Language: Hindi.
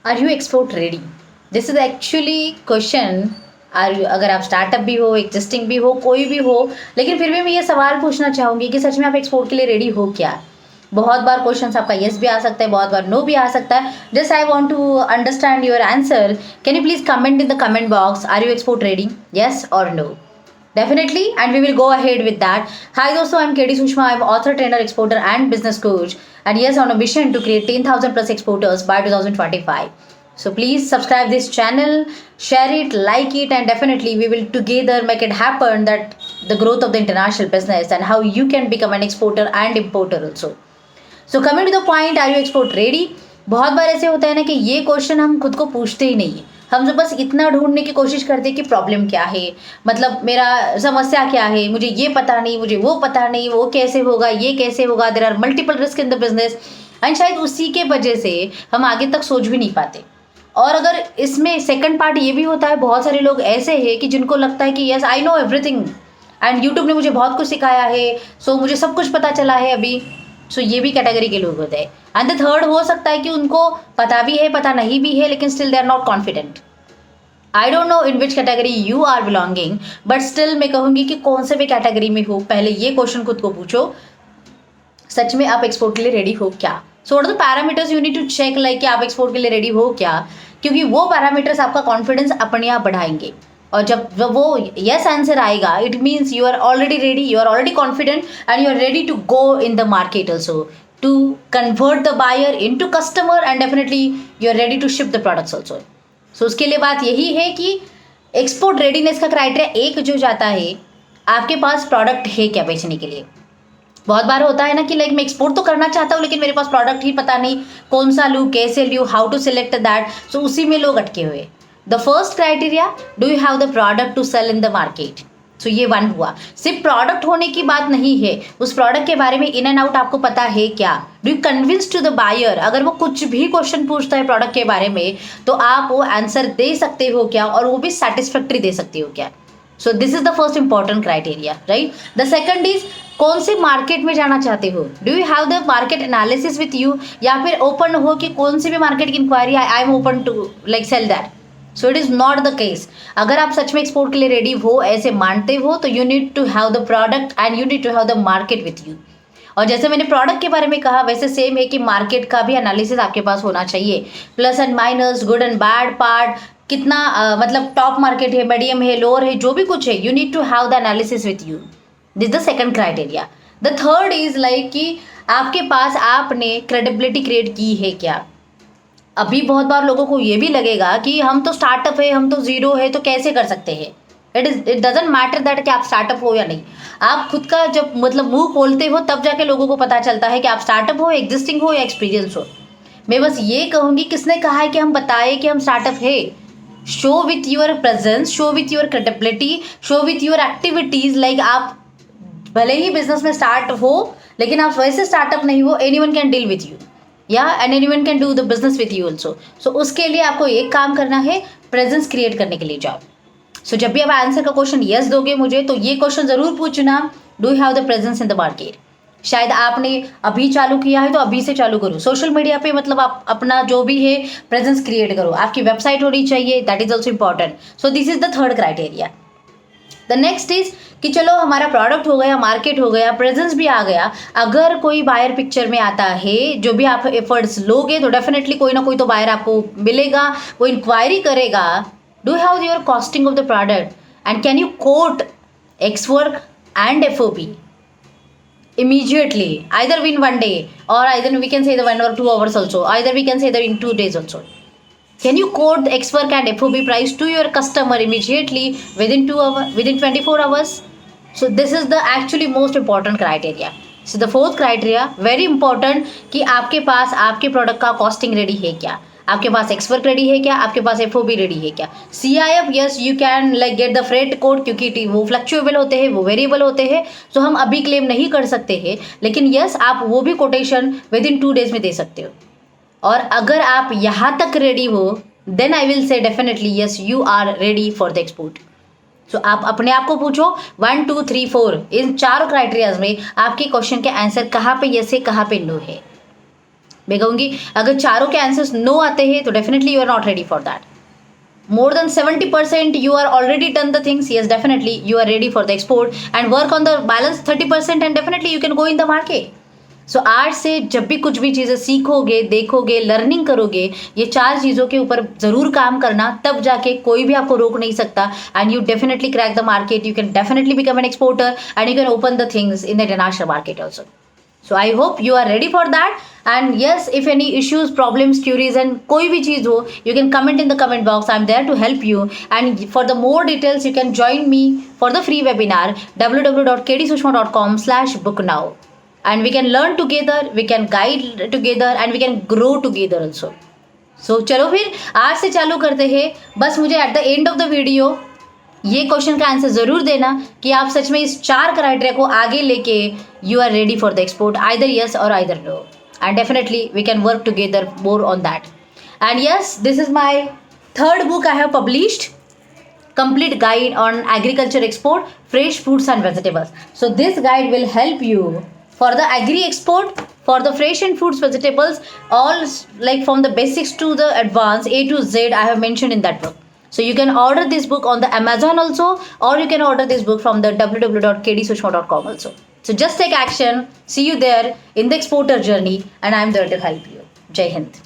Are you export ready? This is actually question. अगर आप स्टार्टअप भी हो, एग्जिस्टिंग भी हो, कोई भी हो, लेकिन फिर भी मैं ये सवाल पूछना चाहूँगी कि सच में आप एक्सपोर्ट के लिए रेडी हो क्या? बहुत बार क्वेश्चन आपका येस भी आ सकता है, बहुत बार नो भी आ सकता है। Just I want to understand your answer. Can you please comment in the comment box, are you export ready, yes और no? Definitely, and we will go ahead with that. Hi, dosto, I'm Katie Sushma. I'm author, trainer, exporter, and business coach. And yes, on a mission to create 10,000 plus exporters by 2025. So please subscribe this channel, share it, like it, and definitely we will together make it happen that the growth of the international business and how you can become an exporter and importer also. So coming to the point, are you export ready? बहुत बार ऐसे होता है ना कि ये क्वेश्चन हम खुद को पूछते ही नहीं है। हम जो बस इतना ढूंढने की कोशिश करते हैं कि प्रॉब्लम क्या है, मतलब मेरा समस्या क्या है, मुझे ये पता नहीं, मुझे वो पता नहीं, वो कैसे होगा, ये कैसे होगा, there are multiple risk in the business. And शायद उसी के वजह से हम आगे तक सोच भी नहीं पाते। और अगर इसमें सेकंड पार्ट ये भी होता है, बहुत सारे लोग ऐसे हैं कि जिनको लगता है कि yes I know everything and YouTube ने मुझे बहुत कुछ सिखाया है, सो मुझे सब कुछ पता चला है अभी। सो ये भी कैटेगरी के लोग होते हैं। एंड द थर्ड हो सकता है कि उनको पता भी है, पता नहीं भी है, लेकिन still they are not confident. I don't know in which category you are belonging, but still मैं कहूँगी कि कौन से भी कैटेगरी में हो, पहले ये क्वेश्चन खुद को पूछो, सच में आप एक्सपोर्ट के लिए रेडी हो क्या? So what are the parameters you need to check, like कि आप एक्सपोर्ट के लिए रेडी हो क्या? क्योंकि वो पैरामीटर्स आपका कॉन्फिडेंस अपने आप बढ़ाएंगे। और जब वो यस आंसर आएगा, it means you are already ready, you are already confident and you are ready to go in the market also to convert the buyer into customer and definitely you are ready to ship the products also. So उसके लिए बात यही है कि एक्सपोर्ट रेडीनेस का क्राइटेरिया एक जो जाता है, आपके पास प्रोडक्ट है क्या बेचने के लिए। बहुत बार होता है ना कि लाइक मैं एक्सपोर्ट तो करना चाहता हूँ लेकिन मेरे पास प्रोडक्ट ही पता नहीं, कौन सा लूँ, कैसे लूँ, how to select that. So उसी में लोग अटके हुए। The first criteria, do you have the product to sell in the market. So ये वन हुआ। सिर्फ प्रोडक्ट होने की बात नहीं है, उस प्रोडक्ट के बारे में इन एंड आउट आपको पता है क्या। Do you convince to the buyer, अगर वो कुछ भी क्वेश्चन पूछता है प्रोडक्ट के बारे में तो आप वो आंसर दे सकते हो क्या, और वो भी सेटिस्फैक्ट्री दे सकते हो क्या। So this is the first important criteria, right. The second is, कौन से मार्केट में जाना चाहते हो। Do you have the market analysis with you, या फिर ओपन हो कि कौन सी भी मार्केट की inquiry I am open to like sell that. So it is not the case. अगर आप सच में एक्सपोर्ट के लिए रेडी हो, ऐसे मानते हो, तो you need to have the product and you need to have the market with you. और जैसे मैंने प्रोडक्ट के बारे में कहा, वैसे सेम है कि मार्केट का भी एनालिसिस आपके पास होना चाहिए। Plus and minus, good and bad part, कितना मतलब टॉप मार्केट है, मीडियम है, लोअर है, जो भी कुछ है, you need to have the analysis with you. This the second criteria. The third is like कि आपके पास आपने क्रेडिबिलिटी क्रिएट की है क्या। अभी बहुत बार लोगों को ये भी लगेगा कि हम तो स्टार्टअप है, हम तो जीरो है, तो कैसे कर सकते हैं। इट डजेंट मैटर दैट कि आप स्टार्टअप हो या नहीं। आप खुद का जब मतलब मुंह खोलते हो तब जाके लोगों को पता चलता है कि आप स्टार्टअप हो, एग्जिस्टिंग हो या एक्सपीरियंस हो। मैं बस ये कहूँगी, किसने कहा है कि हम बताएं कि हम स्टार्टअप है। Show with your presence, show with your credibility, show with your activities. Like आप भले ही बिजनेस में स्टार्ट हो लेकिन आप वैसे स्टार्टअप नहीं हो, anyone can deal with you, या and anyone can do the business with you also. So उसके लिए आपको एक काम करना है, प्रेजेंस क्रिएट करने के लिए जाओ। सो जब भी आप आंसर का क्वेश्चन यस दोगे मुझे, तो ये क्वेश्चन जरूर पूछना, do you have the presence in the market. शायद आपने अभी चालू किया है तो अभी से चालू करो सोशल मीडिया पे, मतलब आप अपना जो भी है प्रेजेंस क्रिएट करो। आपकी वेबसाइट होनी चाहिए, that is also important. So this is the third criteria. The next is कि चलो हमारा प्रोडक्ट हो गया, मार्केट हो गया, प्रेजेंस भी आ गया। अगर कोई बायर पिक्चर में आता है, जो भी आप एफर्ट्स लोगे तो डेफिनेटली कोई ना कोई तो बायर आपको मिलेगा, वो इंक्वायरी करेगा। Do have your costing of the product and can you quote ex work and FOB immediately, either in one day or either we can say the 1 or 2 hours also, either we can say that in 2 days also. Can you quote the X work and FOB price to your customer immediately within 2 hours, within 24 hours? So this is the actually most important criteria. So the fourth criteria very important कि आपके पास आपके प्रोडक्ट का कॉस्टिंग रेडी है क्या, आपके पास एक्स वर्क रेडी है क्या, आपके पास FOB रेडी है क्या। CIF yes you can like get the freight code, क्योंकि वो फ्लक्चुएबल होते हैं, वो वेरिएबल होते हैं, तो हम अभी क्लेम नहीं कर सकते हैं, लेकिन यस आप वो भी कोटेशन विद इन 2 days में दे सकते हो। और अगर आप यहाँ तक रेडी हो, then I will say definitely yes you are ready for the export. So आप अपने आप को पूछो 1 2 3 4 इन चारों क्राइटेरियाज में आपके क्वेश्चन के आंसर कहाँ पे यस है, कहाँ पे नो है। मैं कहूँगी अगर चारों के आंसर्स नो आते हैं तो definitely you are not ready for that. More than 70% you are already done the things, yes definitely you are ready for the export, and work on the balance 30% and definitely you can go in the market. सो आज से जब भी कुछ भी चीज़ें सीखोगे, देखोगे, लर्निंग करोगे, ये 4 चीज़ों के ऊपर ज़रूर काम करना, तब जाके कोई भी आपको रोक नहीं सकता. And you definitely crack the market, you can definitely become an exporter and you can open the things in the international market also. So I hope you are ready for that. And yes, if any issues, problems, queries and कोई भी चीज़ हो, you can comment in the comment box. I am there to help you. And for the more details you can join me for the free webinar www.kdsushma.com/booknow. And we can learn together, we can guide together and we can grow together also. So चलो फिर आज से चालू करते हैं. बस मुझे at the end of the video ये क्वेश्चन का आंसर ज़रूर देना कि आप सच में इस 4 क्राइटेरिया को आगे लेके you are ready for the export, either yes और either no. And definitely we can work together more on that. And yes, this is my 3rd book I have published, complete guide on agriculture export, fresh fruits and vegetables. So this guide will help you for the agri export, for the fresh and fruits, vegetables, all like from the basics to the advanced, A to Z I have mentioned in that book. So you can order this book on the Amazon also, or you can order this book from the www.kdsushma.com also. So just take action. See you there in the exporter journey, and I am there to help you. Jai Hind.